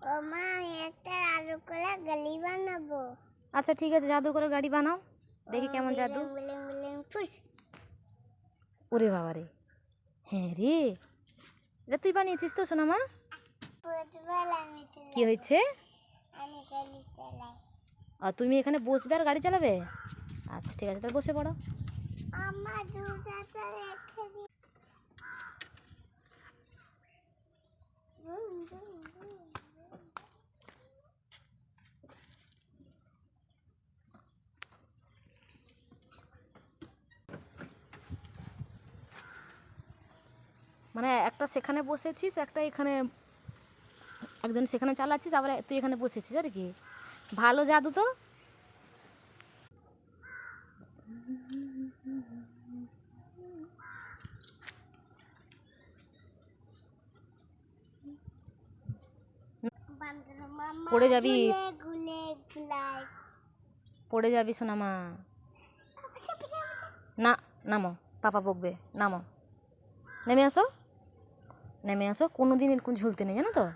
ও মা, আমি একটা জাদু করে গাড়ি বানাবো। আচ্ছা ঠিক আছে, জাদু করে গাড়ি বানাও, দেখি কেমন জাদু। বিলিং বিলিং ফুস। ওরে বাবা রে, হ্যাঁ রে, এটা তুই বানিয়েছিস তো সোনামা? ফুটবল আমি কি হয়েছে? আমি গাড়ি চালাই। আর তুমি এখানে বসবে আর গাড়ি চালাবে? আচ্ছা ঠিক আছে, তাহলে বসে পড়ো। আমার জুতাটা রেখে দি। Boom, boom, boom, boom. মানে একটা সেখানে বসেছিস, একটা এখানে, একজন সেখানে চালাচ্ছিস, আবার তুই এখানে বসেছিস আর কি। ভালো জাদু তো। বান্দর মামা পড়ে যাবি, ঘুরে ঘুরে ঘুরায়। পড়ে যাবি সোনামা। না, নামো, পাপা বকবে, নামো, নেমে আসো, নেমে আসো, কোনো দিন এরকম ঝুলতে নেই জানো তো।